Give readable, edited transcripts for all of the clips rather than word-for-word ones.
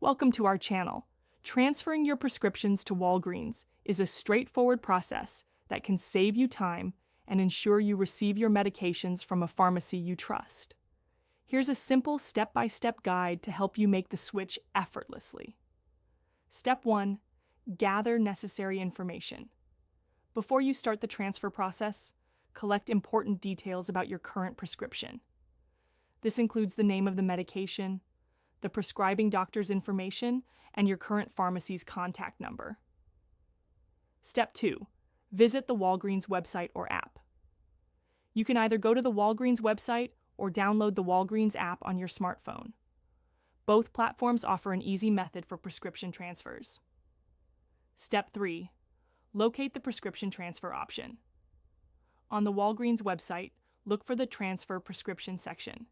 Welcome to our channel. Transferring your prescriptions to Walgreens is a straightforward process that can save you time and ensure you receive your medications from a pharmacy you trust. Here's a simple step-by-step guide to help you make the switch effortlessly. Step 1. Gather necessary information. Before you start the transfer process, collect important details about your current prescription. This includes the name of the medication, the prescribing doctor's information, and your current pharmacy's contact number. Step 2. Visit the Walgreens website or app. You can either go to the Walgreens website or download the Walgreens app on your smartphone. Both platforms offer an easy method for prescription transfers. Step 3. Locate the prescription transfer option. On the Walgreens website, look for the Transfer Prescription section.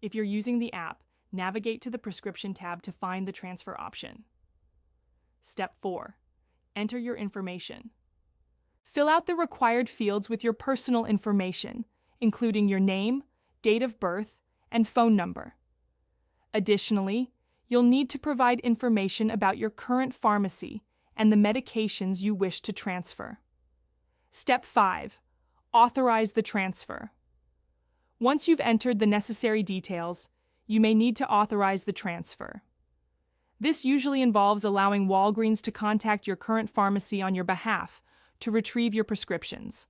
If you're using the app, navigate to the Prescription tab to find the transfer option. Step 4. Enter your information. Fill out the required fields with your personal information, including your name, date of birth, and phone number. Additionally, you'll need to provide information about your current pharmacy and the medications you wish to transfer. Step 5. Authorize the transfer. Once you've entered the necessary details, you may need to authorize the transfer. This usually involves allowing Walgreens to contact your current pharmacy on your behalf to retrieve your prescriptions.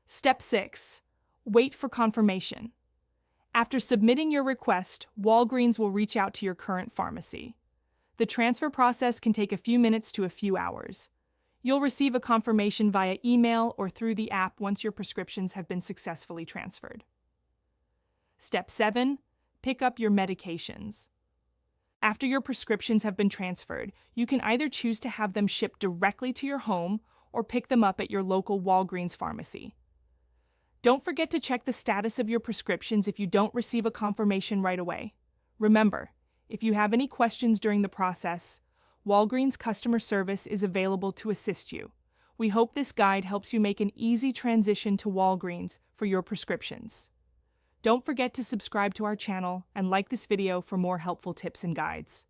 Step 6. Wait for confirmation. After submitting your request, Walgreens will reach out to your current pharmacy. The transfer process can take a few minutes to a few hours. You'll receive a confirmation via email or through the app once your prescriptions have been successfully transferred. Step 7. Pick up your medications. After your prescriptions have been transferred, you can either choose to have them shipped directly to your home or pick them up at your local Walgreens pharmacy. Don't forget to check the status of your prescriptions if you don't receive a confirmation right away. Remember, if you have any questions during the process, Walgreens customer service is available to assist you. We hope this guide helps you make an easy transition to Walgreens for your prescriptions. Don't forget to subscribe to our channel and like this video for more helpful tips and guides.